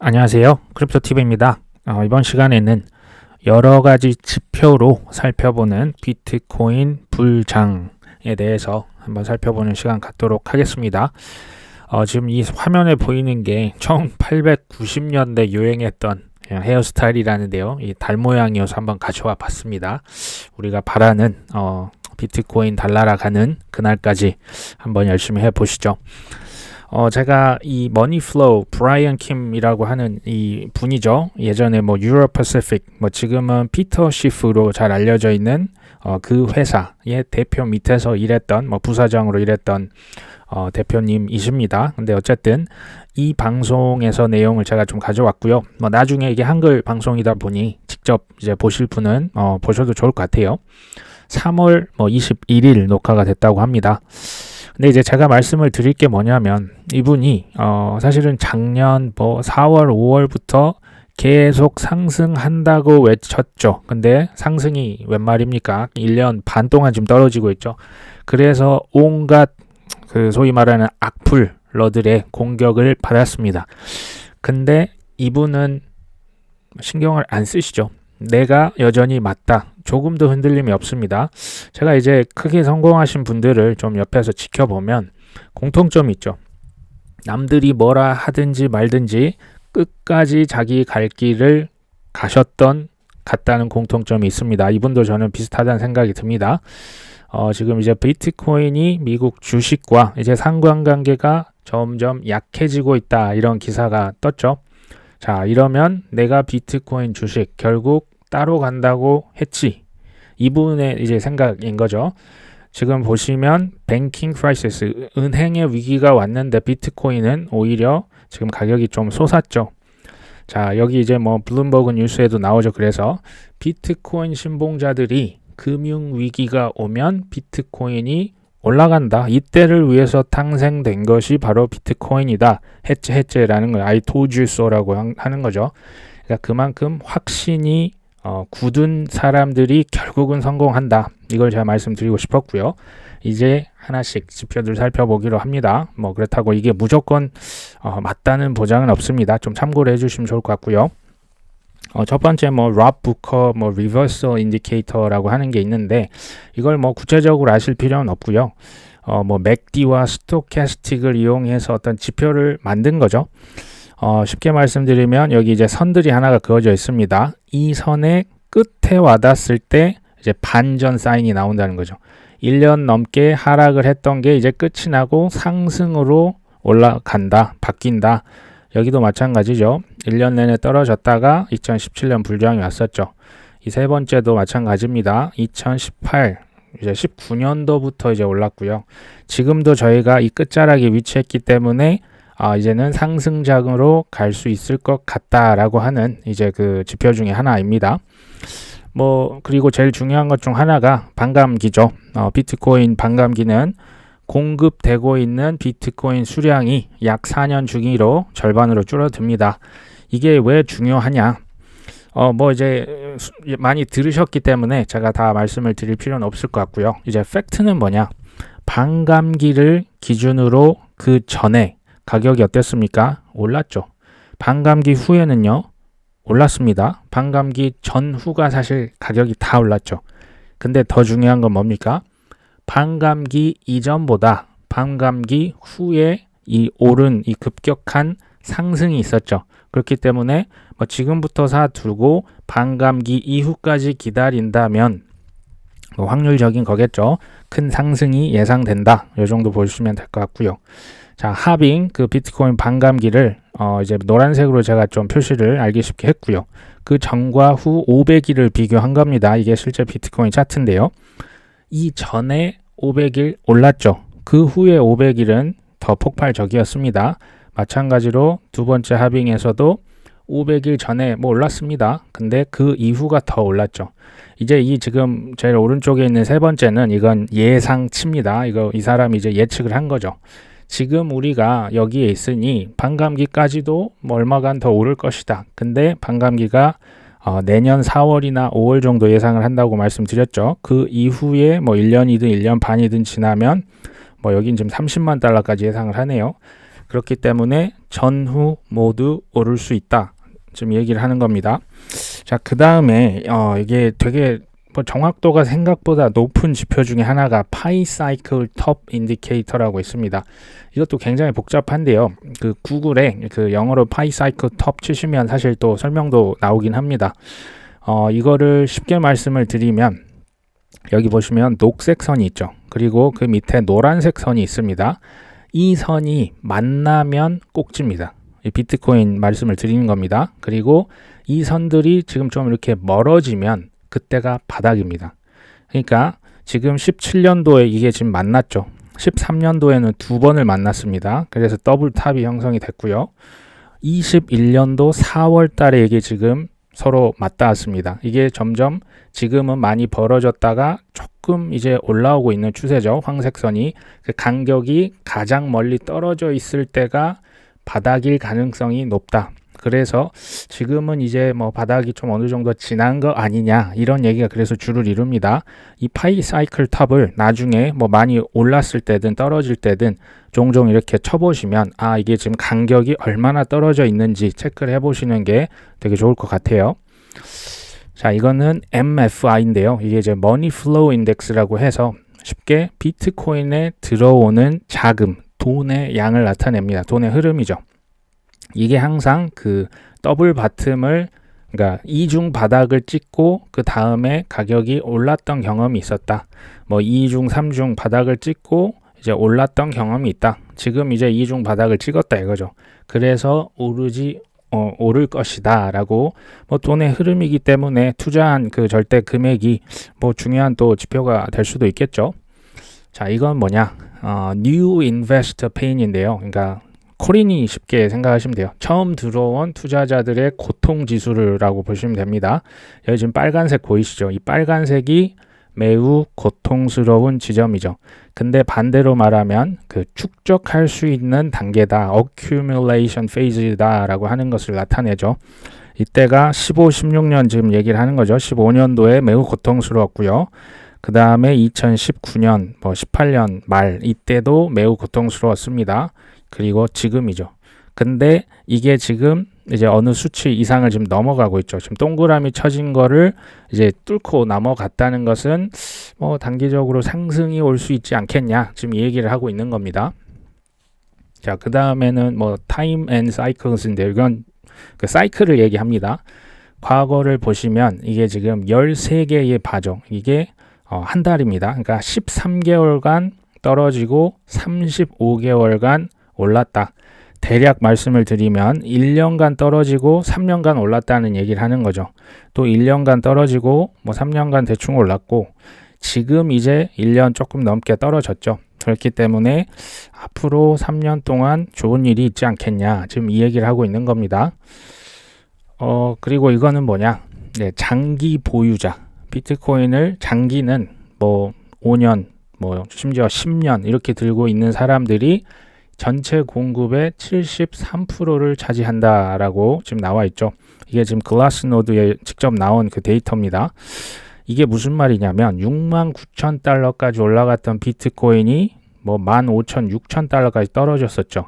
안녕하세요. 크립토TV입니다. 이번 시간에는 여러 가지 지표로 살펴보는 비트코인 불장에 대해서 한번 살펴보는 시간 갖도록 하겠습니다. 지금 이 화면에 보이는 게 1890년대 유행했던 헤어스타일이라는데요. 이 달 모양이어서 한번 가져와 봤습니다. 우리가 바라는 비트코인 달나라 가는 그날까지 한번 열심히 해보시죠. 제가 이 머니플로우 브라이언 킴이라고 하는 이 분이죠. 예전에 뭐 유럽 패시픽, 뭐 지금은 피터 시프로 잘 알려져 있는 그 회사의 대표 밑에서 일했던 뭐 부사장으로 일했던 대표님이십니다. 근데 어쨌든 이 방송에서 내용을 제가 좀 가져왔고요. 뭐 나중에 이게 한글 방송이다 보니 직접 이제 보실 분은 보셔도 좋을 것 같아요. 3월 21일 녹화가 됐다고 합니다. 근데 이제 제가 말씀을 드릴 게 뭐냐면 이분이 사실은 작년 4월, 5월부터 계속 상승한다고 외쳤죠. 근데 상승이 웬 말입니까? 1년 반 동안 지금 떨어지고 있죠. 그래서 온갖 그 소위 말하는 악플러들의 공격을 받았습니다. 근데 이분은 신경을 안 쓰시죠. 내가 여전히 맞다. 조금도 흔들림이 없습니다. 제가 이제 크게 성공하신 분들을 좀 옆에서 지켜보면 공통점이 있죠. 남들이 뭐라 하든지 말든지 끝까지 자기 갈 길을 갔다는 공통점이 있습니다. 이분도 저는 비슷하다는 생각이 듭니다. 지금 이제 비트코인이 미국 주식과 이제 상관관계가 점점 약해지고 있다. 이런 기사가 떴죠. 자, 이러면 내가 비트코인 주식 결국 따로 간다고 했지. 이분의 이제 생각인 거죠. 지금 보시면 뱅킹 크라이시스, 은행의 위기가 왔는데 비트코인은 오히려 지금 가격이 좀 솟았죠. 자, 여기 이제 뭐 블룸버그 뉴스에도 나오죠. 그래서 비트코인 신봉자들이 금융 위기가 오면 비트코인이 올라간다. 이때를 위해서 탄생된 것이 바로 비트코인이다. 해체라는 거, I told you so라고 하는 거죠. 그러니까 그만큼 확신이 굳은 사람들이 결국은 성공한다. 이걸 제가 말씀드리고 싶었고요. 이제 하나씩 지표들 살펴보기로 합니다. 뭐 그렇다고 이게 무조건 맞다는 보장은 없습니다. 좀 참고를 해주시면 좋을 것 같고요. 첫 번째 랍 부커 리버설 인디케이터라고 하는 게 있는데 이걸 구체적으로 아실 필요는 없고요. 맥디와 스토캐스틱을 이용해서 어떤 지표를 만든 거죠. 쉽게 말씀드리면 여기 이제 선들이 하나가 그어져 있습니다. 이 선의 끝에 와닿았을 때 이제 반전 사인이 나온다는 거죠. 1년 넘게 하락을 했던 게 이제 끝이 나고 상승으로 올라간다, 바뀐다. 여기도 마찬가지죠. 1년 내내 떨어졌다가 2017년 불장이 왔었죠. 이 세 번째도 마찬가지입니다. 2018, 이제 19년도부터 이제 올랐고요. 지금도 저희가 이 끝자락에 위치했기 때문에 이제는 상승장으로 갈 수 있을 것 같다라고 하는 이제 그 지표 중에 하나입니다. 그리고 제일 중요한 것 중 하나가 반감기죠. 비트코인 반감기는 공급되고 있는 비트코인 수량이 약 4년 주기로 절반으로 줄어듭니다. 이게 왜 중요하냐? 이제 많이 들으셨기 때문에 제가 다 말씀을 드릴 필요는 없을 것 같고요. 이제 팩트는 뭐냐? 반감기를 기준으로 그 전에 가격이 어땠습니까? 올랐죠. 반감기 후에는요, 올랐습니다. 반감기 전후가 사실 가격이 다 올랐죠. 근데 더 중요한 건 뭡니까? 반감기 이전보다 반감기 후에 이 오른 이 급격한 상승이 있었죠. 그렇기 때문에 지금부터 사두고 반감기 이후까지 기다린다면 확률적인 거겠죠. 큰 상승이 예상된다. 이 정도 보시면 될 것 같고요. 자, 하빙 그 비트코인 반감기를 이제 노란색으로 제가 좀 표시를 알기 쉽게 했고요. 그 전과 후 500일을 비교한 겁니다. 이게 실제 비트코인 차트인데요. 이 전에 500일 올랐죠. 그 후에 500일은 더 폭발적이었습니다. 마찬가지로 두 번째 하빙에서도 500일 전에 올랐습니다. 근데 그 이후가 더 올랐죠. 이제 이 지금 제일 오른쪽에 있는 세 번째는 이건 예상치입니다. 이 사람이 이제 예측을 한 거죠. 지금 우리가 여기에 있으니 반감기까지도 얼마간 더 오를 것이다. 근데 반감기가 내년 4월이나 5월 정도 예상을 한다고 말씀드렸죠. 그 이후에 1년이든 1년 반이든 지나면 여긴 지금 $30만 까지 예상을 하네요. 그렇기 때문에 전후 모두 오를 수 있다. 지금 얘기를 하는 겁니다. 자, 그 다음에 이게 되게 뭐 정확도가 생각보다 높은 지표 중에 하나가 파이 사이클 톱 인디케이터라고 있습니다. 이것도 굉장히 복잡한데요. 그 구글에 그 영어로 파이 사이클 톱 치시면 사실 또 설명도 나오긴 합니다. 이거를 쉽게 말씀을 드리면 여기 보시면 녹색 선이 있죠. 그리고 그 밑에 노란색 선이 있습니다. 이 선이 만나면 꼭지입니다. 이 비트코인 말씀을 드리는 겁니다. 그리고 이 선들이 지금 좀 이렇게 멀어지면 그때가 바닥입니다. 그러니까 지금 17년도에 이게 지금 만났죠. 13년도에는 두 번을 만났습니다. 그래서 더블 탑이 형성이 됐고요. 21년도 4월 달에 이게 지금 서로 맞닿았습니다. 이게 점점 지금은 많이 벌어졌다가 조금 이제 올라오고 있는 추세죠. 황색선이 그 간격이 가장 멀리 떨어져 있을 때가 바닥일 가능성이 높다. 그래서 지금은 이제 뭐 바닥이 좀 어느 정도 지난 거 아니냐 이런 얘기가 그래서 주를 이룹니다. 이 파이 사이클 탑을 나중에 뭐 많이 올랐을 때든 떨어질 때든 종종 이렇게 쳐보시면 이게 지금 간격이 얼마나 떨어져 있는지 체크를 해보시는 게 되게 좋을 것 같아요. 자, 이거는 MFI인데요. 이게 이제 머니 플로우 인덱스라고 해서 쉽게 비트코인에 들어오는 자금, 돈의 양을 나타냅니다. 돈의 흐름이죠. 이게 항상 그 더블 바텀을 그러니까 이중 바닥을 찍고 그 다음에 가격이 올랐던 경험이 있었다. 뭐 2중, 3중 바닥을 찍고 이제 올랐던 경험이 있다. 지금 이제 2중 바닥을 찍었다 이거죠. 그래서 오를 것이다 라고 뭐 돈의 흐름이기 때문에 투자한 그 절대 금액이 뭐 중요한 또 지표가 될 수도 있겠죠. 자, 이건 뭐냐? New Investor Pain인데요. 그러니까 코린이 쉽게 생각하시면 돼요. 처음 들어온 투자자들의 고통 지수라고 보시면 됩니다. 여기 지금 빨간색 보이시죠? 이 빨간색이 매우 고통스러운 지점이죠. 근데 반대로 말하면 그 축적할 수 있는 단계다. accumulation phase다 라고 하는 것을 나타내죠. 이때가 15, 16년 지금 얘기를 하는 거죠. 15년도에 매우 고통스러웠고요. 그 다음에 2019년, 18년 말 이때도 매우 고통스러웠습니다. 그리고 지금이죠. 근데 이게 지금 이제 어느 수치 이상을 지금 넘어가고 있죠. 지금 동그라미 쳐진 거를 이제 뚫고 넘어갔다는 것은 뭐 단기적으로 상승이 올 수 있지 않겠냐. 지금 이 얘기를 하고 있는 겁니다. 자, 그 다음에는 뭐 타임 앤 사이클스인데 이건 그 사이클을 얘기합니다. 과거를 보시면 이게 지금 13개의 바죠. 이게 한 달입니다. 그러니까 13개월간 떨어지고 35개월간 올랐다. 대략 말씀을 드리면 1년간 떨어지고 3년간 올랐다는 얘기를 하는 거죠. 또 1년간 떨어지고 뭐 3년간 대충 올랐고 지금 이제 1년 조금 넘게 떨어졌죠. 그렇기 때문에 앞으로 3년 동안 좋은 일이 있지 않겠냐. 지금 이 얘기를 하고 있는 겁니다. 그리고 이거는 뭐냐? 네, 장기 보유자. 비트코인을 장기는 뭐 5년, 뭐 심지어 10년 이렇게 들고 있는 사람들이 전체 공급의 73%를 차지한다라고 지금 나와 있죠. 이게 지금 글라스노드에 직접 나온 그 데이터입니다. 이게 무슨 말이냐면 69,000달러까지 올라갔던 비트코인이 뭐 15,000~6,000달러까지 떨어졌었죠.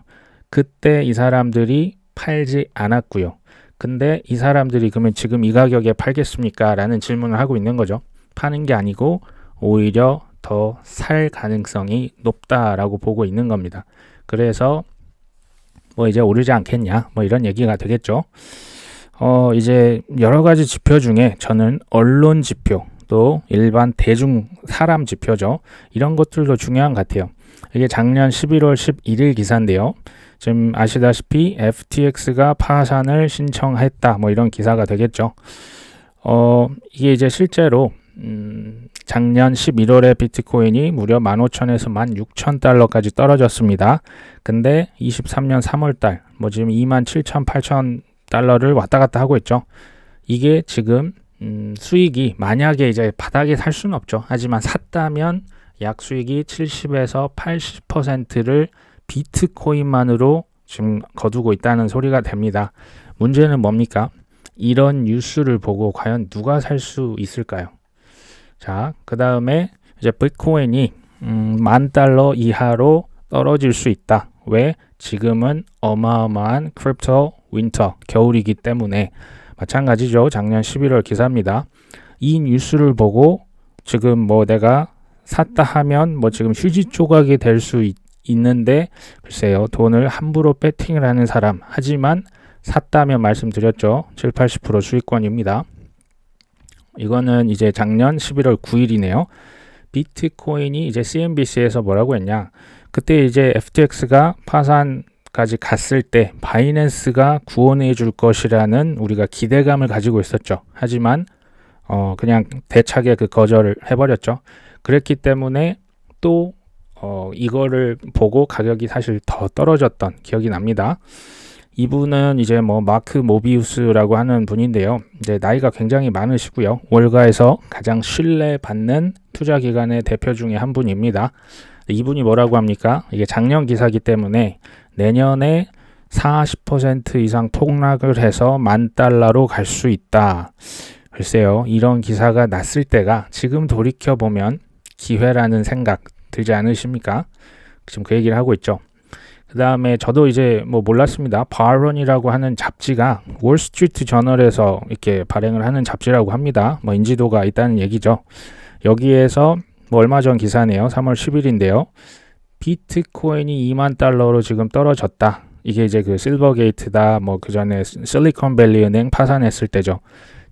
그때 이 사람들이 팔지 않았고요. 근데 이 사람들이 그러면 지금 이 가격에 팔겠습니까? 라는 질문을 하고 있는 거죠. 파는 게 아니고 오히려 더 살 가능성이 높다라고 보고 있는 겁니다. 그래서 뭐 이제 오르지 않겠냐 뭐 이런 얘기가 되겠죠. 이제 여러 가지 지표 중에 저는 언론 지표 또 일반 대중 사람 지표죠. 이런 것들도 중요한 것 같아요. 이게 작년 11월 11일 기사인데요. 지금 아시다시피 FTX가 파산을 신청했다 뭐 이런 기사가 되겠죠. 이게 이제 실제로 작년 11월에 비트코인이 무려 15,000에서 16,000달러까지 떨어졌습니다. 근데 23년 3월달 뭐 지금 27,000, 8,000달러를 왔다 갔다 하고 있죠. 이게 지금 수익이 만약에 이제 바닥에 살 수는 없죠. 하지만 샀다면 약 수익이 70에서 80%를 비트코인만으로 지금 거두고 있다는 소리가 됩니다. 문제는 뭡니까? 이런 뉴스를 보고 과연 누가 살 수 있을까요? 자, 그 다음에 이제 비트코인이 $10,000 이하로 떨어질 수 있다. 왜? 지금은 어마어마한 크립토 윈터, 겨울이기 때문에 마찬가지죠. 작년 11월 기사입니다. 이 뉴스를 보고 지금 뭐 내가 샀다 하면 뭐 지금 휴지 조각이 될 수 있는데 글쎄요. 돈을 함부로 배팅을 하는 사람, 하지만 샀다면 말씀드렸죠. 70-80% 수익권입니다. 이거는 이제 작년 11월 9일이네요. 비트코인이 이제 CNBC에서 뭐라고 했냐. 그때 이제 FTX가 파산까지 갔을 때 바이낸스가 구원해 줄 것이라는 우리가 기대감을 가지고 있었죠. 하지만 그냥 대차게 그 거절을 해버렸죠. 그랬기 때문에 또 이거를 보고 가격이 사실 더 떨어졌던 기억이 납니다. 이분은 이제 뭐 마크 모비우스라고 하는 분인데요. 이제 나이가 굉장히 많으시고요. 월가에서 가장 신뢰받는 투자기관의 대표 중에 한 분입니다. 이분이 뭐라고 합니까? 이게 작년 기사기 때문에 내년에 40% 이상 폭락을 해서 $10,000로 갈 수 있다. 글쎄요. 이런 기사가 났을 때가 지금 돌이켜보면 기회라는 생각 들지 않으십니까? 지금 그 얘기를 하고 있죠. 그 다음에 저도 이제 뭐 몰랐습니다. 바론이라고 하는 잡지가 월스트리트 저널에서 이렇게 발행을 하는 잡지라고 합니다. 뭐 인지도가 있다는 얘기죠. 여기에서 뭐 얼마 전 기사네요. 3월 10일인데요. 비트코인이 $20,000로 지금 떨어졌다. 이게 이제 그 실버게이트다. 뭐 그 전에 실리콘밸리 은행 파산했을 때죠.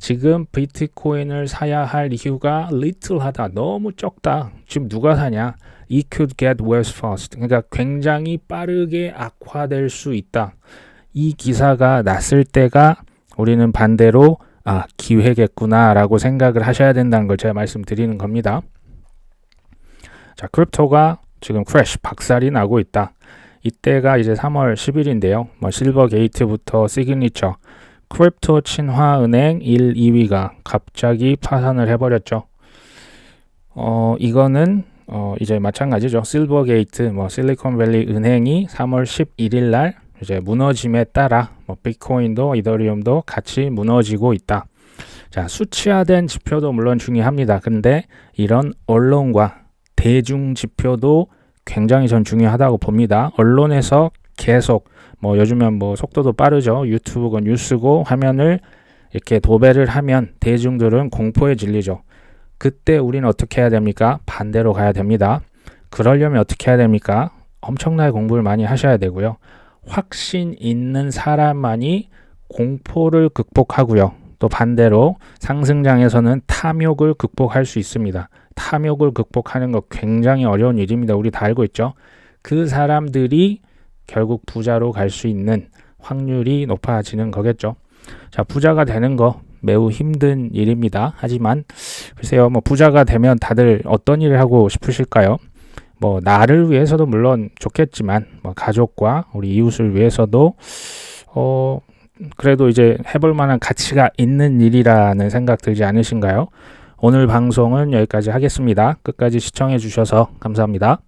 지금 비트코인을 사야 할 이유가 little하다. 너무 적다. 지금 누가 사냐? It could get worse fast. 그러니까 굉장히 빠르게 악화될 수 있다. 이 기사가 났을 때가 우리는 반대로 기회겠구나 라고 생각을 하셔야 된다는 걸 제가 말씀드리는 겁니다. 자, 크립토가 지금 크래시, 박살이 나고 있다. 이때가 이제 3월 10일인데요. 뭐 실버게이트부터 시그니처, 크립토 친화은행 1, 2위가 갑자기 파산을 해버렸죠. 이거는 이제 마찬가지죠. 실버게이트, 뭐 실리콘밸리 은행이 3월 11일 날 이제 무너짐에 따라 뭐 비트코인도 이더리움도 같이 무너지고 있다. 자, 수치화된 지표도 물론 중요합니다. 근데 이런 언론과 대중 지표도 굉장히 전 중요하다고 봅니다. 언론에서 계속 뭐 요즘은 뭐 속도도 빠르죠. 유튜브고 뉴스고 화면을 이렇게 도배를 하면 대중들은 공포에 질리죠. 그때 우리는 어떻게 해야 됩니까? 반대로 가야 됩니다. 그러려면 어떻게 해야 됩니까? 엄청나게 공부를 많이 하셔야 되고요. 확신 있는 사람만이 공포를 극복하고요. 또 반대로 상승장에서는 탐욕을 극복할 수 있습니다. 탐욕을 극복하는 거 굉장히 어려운 일입니다. 우리 다 알고 있죠. 그 사람들이 결국 부자로 갈 수 있는 확률이 높아지는 거겠죠. 자, 부자가 되는 거 매우 힘든 일입니다. 하지만 글쎄요, 뭐 부자가 되면 다들 어떤 일을 하고 싶으실까요? 뭐 나를 위해서도 물론 좋겠지만 뭐 가족과 우리 이웃을 위해서도 그래도 이제 해볼 만한 가치가 있는 일이라는 생각 들지 않으신가요? 오늘 방송은 여기까지 하겠습니다. 끝까지 시청해 주셔서 감사합니다.